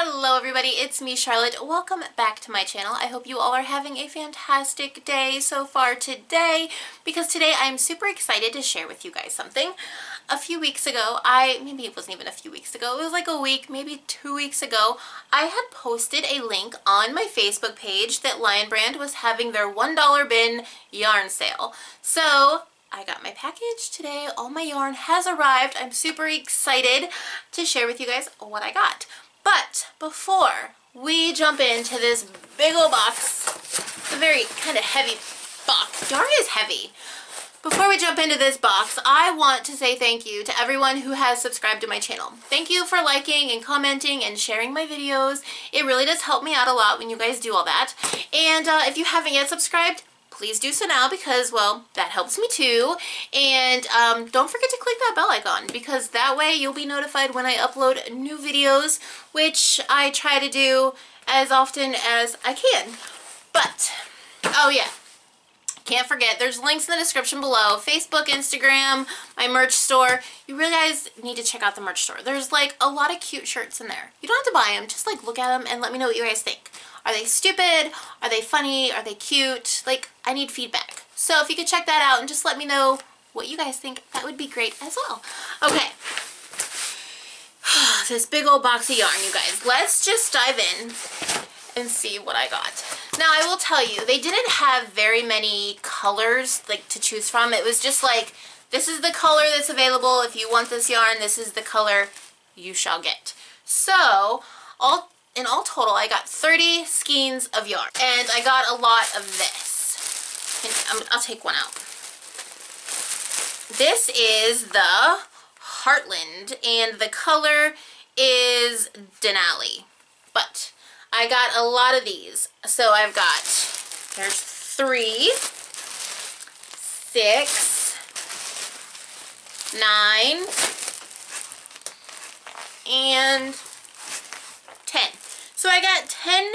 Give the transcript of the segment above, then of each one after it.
Hello everybody, it's me Charlotte. Welcome back to my channel. I hope you all are having a fantastic day so far today, because today I'm super excited to share with you guys something. A few weeks ago, maybe it wasn't even a few weeks ago, it was like a week, maybe 2 weeks ago, I had posted a link on my Facebook page that Lion Brand was having their $1 bin yarn sale. So I got my package today. All my yarn has arrived. I'm super excited to share with you guys what I got. But before we jump into this big old box, it's a very kind of heavy box. Yarn is heavy. Before we jump into this box, I want to say thank you to everyone who has subscribed to my channel. Thank you for liking and commenting and sharing my videos. It really does help me out a lot when you guys do all that. And if you haven't yet subscribed, please do so now, because, well, that helps me too. And don't forget to click that bell icon, because that way you'll be notified when I upload new videos, which I try to do as often as I can. But, oh yeah, can't forget, there's links in the description below. Facebook, Instagram, my merch store. You really guys need to check out the merch store. There's like a lot of cute shirts in there. You don't have to buy them, just like look at them and let me know what you guys think. Are they stupid? Are they funny? Are they cute? Like, I need feedback. So if you could check that out and just let me know what you guys think, that would be great as well. Okay. This big old box of yarn, you guys. Let's just dive in and see what I got. Now, I will tell you, they didn't have very many colors like to choose from. It was just like, this is the color that's available. If you want this yarn, this is the color you shall get. So, in all total, I got 30 skeins of yarn, and I got a lot of this. And I'll take one out. This is the Heartland, and the color is Denali. But I got a lot of these. So I've got, there's 3, 6, 9, and 10. So I got 10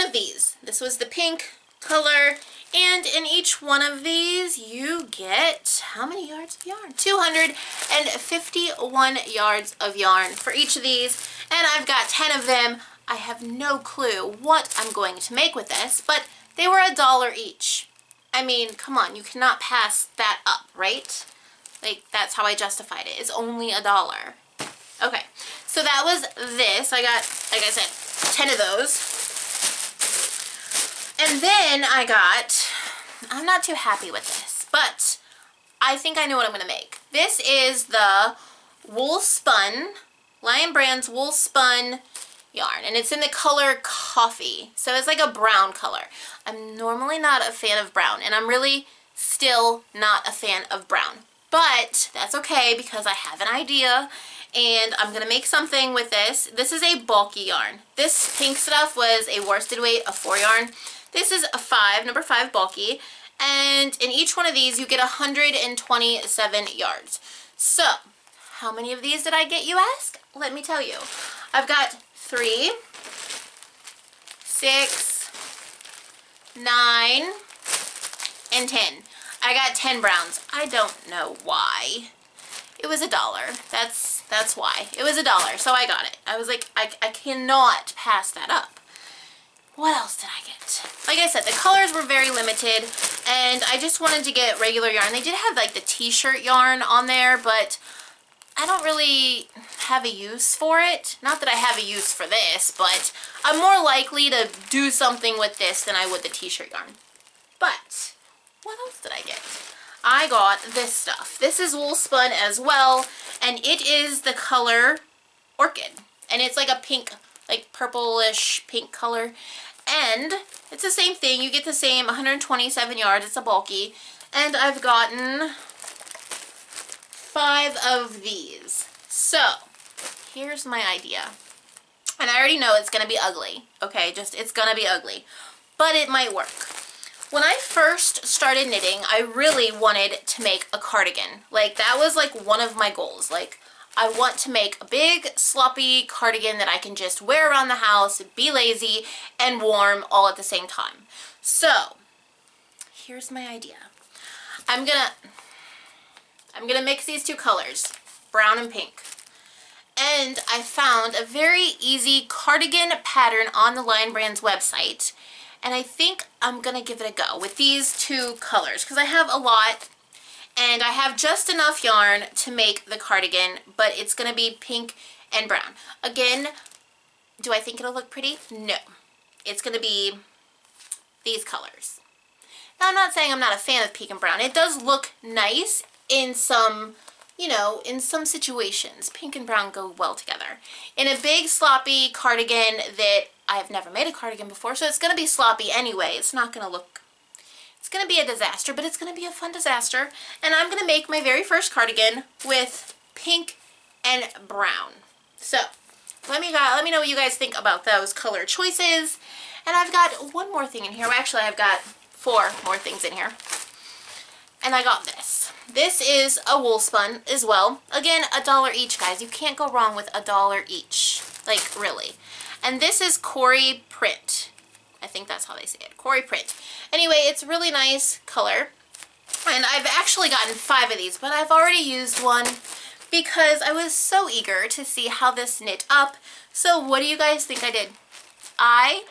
of these. This was the pink color, and in each one of these you get, how many yards of yarn? 251 yards of yarn for each of these, and I've got 10 of them. I have no clue what I'm going to make with this, but they were $1 each. I mean, come on, you cannot pass that up, right? Like, that's how I justified it. It's only $1. Okay, so that was this. I got, like I said, 10 of those. And then I got, I'm not too happy with this, but I think I know what I'm going to make. This is the wool spun, Lion Brands wool spun yarn, and it's in the color coffee. So it's like a brown color. I'm normally not a fan of brown, and I'm really still not a fan of brown. But that's okay, because I have an idea, and I'm going to make something with this. This is a bulky yarn. This pink stuff was a worsted weight of 4 yarn. This is a 5, number 5 bulky, and in each one of these you get 127 yards. So, how many of these did I get, you ask? Let me tell you. I've got 3, 6, 9, and 10. I got 10 browns. I don't know why. It was $1. That's why. It was $1, so I got it. I was like, I cannot pass that up. What else did I get? Like I said, the colors were very limited, and I just wanted to get regular yarn. They did have like the t-shirt yarn on there, but I don't really have a use for it. Not that I have a use for this, but I'm more likely to do something with this than I would the t-shirt yarn. But what else did I get? I got this stuff. This is wool spun as well, and it is the color Orchid. And it's like a pink, like purplish pink color. And it's the same thing. You get the same 127 yards. It's a bulky. And I've gotten 5 of these. So, here's my idea. And I already know it's going to be ugly. Okay, it's going to be ugly. But it might work. When I first started knitting, I really wanted to make a cardigan. Like, that was like one of my goals. Like, I want to make a big, sloppy cardigan that I can just wear around the house, be lazy, and warm all at the same time. So, here's my idea. I'm gonna mix these 2 colors, brown and pink. and I found a very easy cardigan pattern on the Lion Brands website, and I think I'm gonna give it a go with these two colors because I have a lot and I have just enough yarn to make the cardigan, but it's gonna be pink and brown. Again, do I think it'll look pretty? No. It's gonna be these colors. Now, I'm not saying I'm not a fan of pink and brown. It does look nice in some, you know, in some situations. Pink and brown go well together. In a big sloppy cardigan that I've never made a cardigan before, so it's going to be sloppy anyway. It's not going to look, it's going to be a disaster, but it's going to be a fun disaster. And I'm going to make my very first cardigan with pink and brown. So, let me know what you guys think about those color choices. And I've got one more thing in here. Well, actually, I've got 4 more things in here. And I got this. This is a wool spun as well. Again, $1 each, guys. You can't go wrong with $1 each. Like, really. And this is Cory print. I think that's how they say it. Cory print. Anyway, it's a really nice color. And I've actually gotten 5 of these, but I've already used one because I was so eager to see how this knit up. So what do you guys think I did? I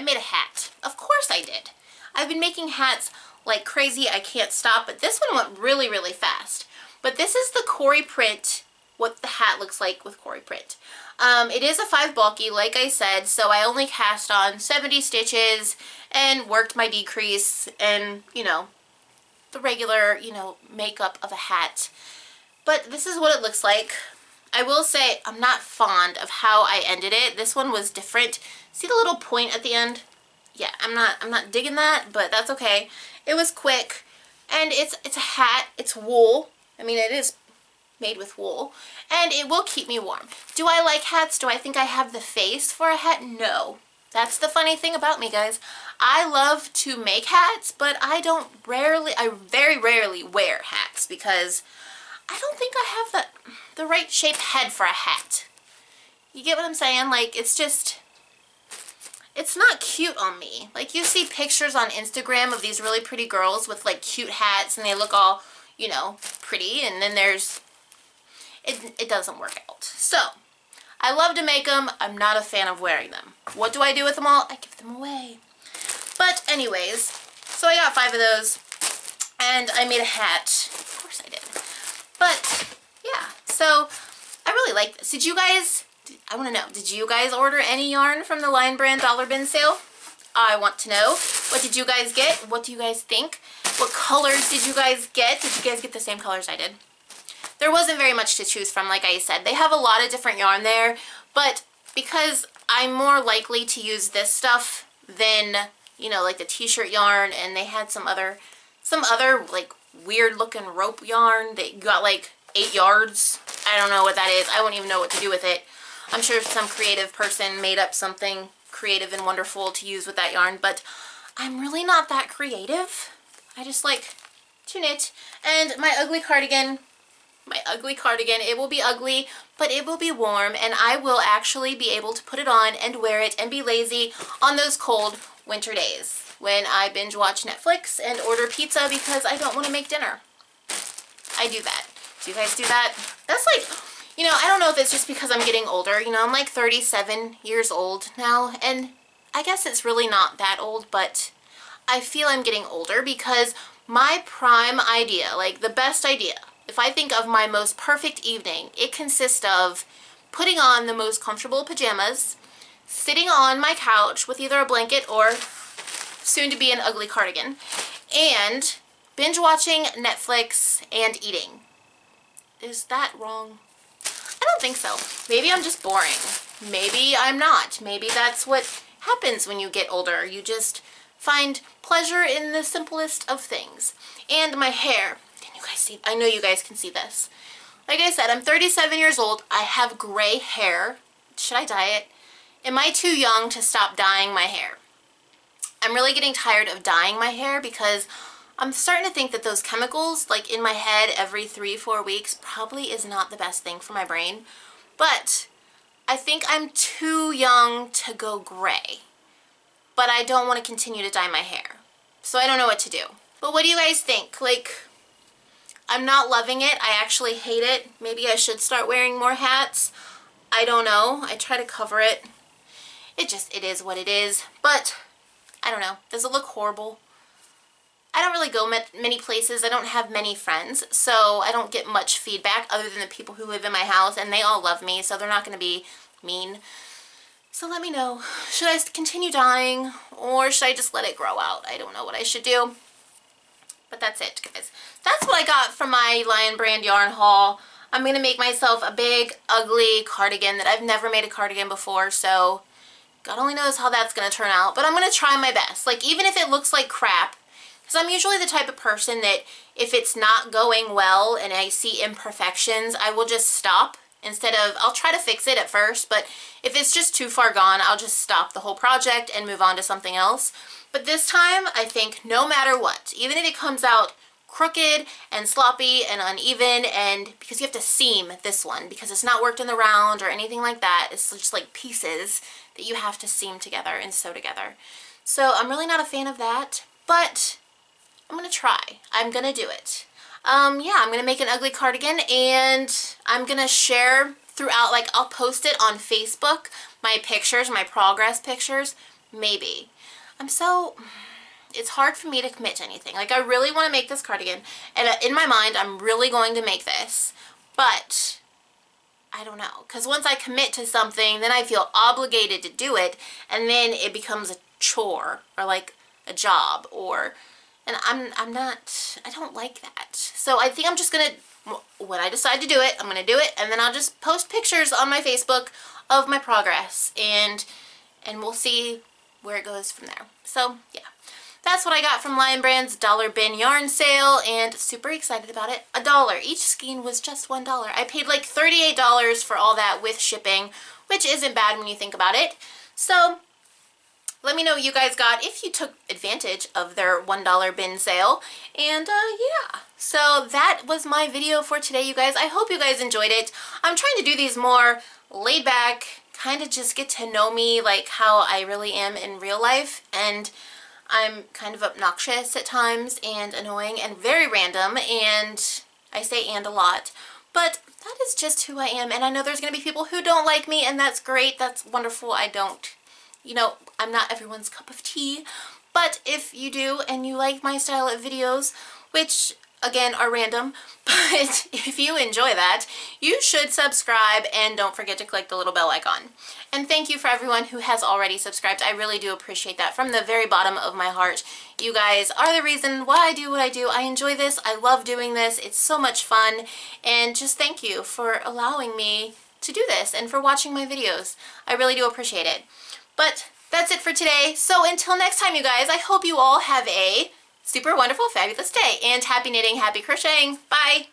made a hat. Of course I did. I've been making hats like crazy. I can't stop, but this one went really, really fast. But this is the Cory print, what the hat looks like with Cory print. It is a 5 bulky, like I said, so I only cast on 70 stitches and worked my decrease and, you know, the regular, you know, makeup of a hat. But this is what it looks like. I will say I'm not fond of how I ended it. This one was different. See the little point at the end? Yeah, I'm not digging that, but that's okay. It was quick, and it's a hat. It's wool. I mean, it is made with wool, and it will keep me warm. Do I like hats? Do I think I have the face for a hat? No. That's the funny thing about me, guys. I love to make hats, but I very rarely wear hats because I don't think I have the right shaped head for a hat. You get what I'm saying? Like, it's just, it's not cute on me. Like, you see pictures on Instagram of these really pretty girls with, like, cute hats, and they look all, you know, pretty, and then there's, it doesn't work out. So, I love to make them. I'm not a fan of wearing them. What do I do with them all? I give them away. But anyways, so I got 5 of those, and I made a hat. Of course I did. But, yeah, so I really like this. Did you guys, I want to know, did you guys order any yarn from the Lion Brand Dollar Bin sale? I want to know. What did you guys get? What do you guys think? What colors did you guys get? Did you guys get the same colors I did? There wasn't very much to choose from, like I said. They have a lot of different yarn there, but because I'm more likely to use this stuff than, you know, like the t-shirt yarn, and they had some other like weird looking rope yarn that got like 8 yards. I don't know what that is. I won't even know what to do with it. I'm sure some creative person made up something creative and wonderful to use with that yarn, but I'm really not that creative. I just like to knit. And my ugly cardigan, it will be ugly, but it will be warm, and I will actually be able to put it on and wear it and be lazy on those cold winter days when I binge watch Netflix and order pizza because I don't want to make dinner. I do that. Do you guys do that? That's like, you know, I don't know if it's just because I'm getting older. You know, I'm like 37 years old now, and I guess it's really not that old, but I feel I'm getting older because my prime idea, like the best idea, if I think of my most perfect evening, it consists of putting on the most comfortable pajamas, sitting on my couch with either a blanket or soon to be an ugly cardigan, and binge watching Netflix and eating. Is that wrong? I don't think so. Maybe I'm just boring. Maybe I'm not. Maybe that's what happens when you get older. You just find pleasure in the simplest of things. And my hair. Can you guys see? I know you guys can see this. Like I said, I'm 37 years old. I have gray hair. Should I dye it? Am I too young to stop dyeing my hair? I'm really getting tired of dyeing my hair because I'm starting to think that those chemicals, like in my head every 3-4 weeks, probably is not the best thing for my brain. But I think I'm too young to go gray. But I don't want to continue to dye my hair. So I don't know what to do. But what do you guys think? Like, I'm not loving it. I actually hate it. Maybe I should start wearing more hats. I don't know. I try to cover it. It is what it is. But, I don't know. Does it look horrible? I don't really go many places. I don't have many friends, so I don't get much feedback other than the people who live in my house, and they all love me, so they're not going to be mean. So let me know. Should I continue dyeing, or should I just let it grow out? I don't know what I should do. But that's it, guys. That's what I got from my Lion Brand yarn haul. I'm going to make myself a big, ugly cardigan that I've never made a cardigan before, so God only knows how that's going to turn out. But I'm going to try my best. Like, even if it looks like crap, because I'm usually the type of person that if it's not going well and I see imperfections, I will just stop. Instead of, I'll try to fix it at first, but if it's just too far gone, I'll just stop the whole project and move on to something else. But this time, I think no matter what, even if it comes out crooked and sloppy and uneven, and because you have to seam this one because it's not worked in the round or anything like that, it's just like pieces that you have to seam together and sew together. So I'm really not a fan of that, but I'm gonna try. I'm gonna do it. Yeah, I'm gonna make an ugly cardigan, and I'm gonna share throughout, like, I'll post it on Facebook, my pictures, my progress pictures, maybe. It's hard for me to commit to anything. Like, I really want to make this cardigan, and in my mind, I'm really going to make this, but I don't know, because once I commit to something, then I feel obligated to do it, and then it becomes a chore, or like a job, and I don't like that. So I think I'm just gonna, when I decide to do it, I'm gonna do it, and then I'll just post pictures on my Facebook of my progress, and we'll see where it goes from there. So yeah, that's what I got from Lion Brand's dollar bin yarn sale, and super excited about it. $1. Each skein was just $1. I paid like $38 for all that with shipping, which isn't bad when you think about it. So let me know what you guys got if you took advantage of their $1 bin sale. And yeah, so that was my video for today, you guys. I hope you guys enjoyed it. I'm trying to do these more laid back, kind of just get to know me, like how I really am in real life. And I'm kind of obnoxious at times and annoying and very random, and I say "and" a lot, but that is just who I am. And I know there's going to be people who don't like me, and that's great. That's wonderful. You know, I'm not everyone's cup of tea, but if you do and you like my style of videos, which again are random, but if you enjoy that, you should subscribe, and don't forget to click the little bell icon. And thank you for everyone who has already subscribed. I really do appreciate that from the very bottom of my heart. You guys are the reason why I do what I do. I enjoy this. I love doing this. It's so much fun, and just thank you for allowing me to do this and for watching my videos. I really do appreciate it. But that's it for today. So until next time, you guys, I hope you all have a super wonderful, fabulous day. And happy knitting, happy crocheting. Bye!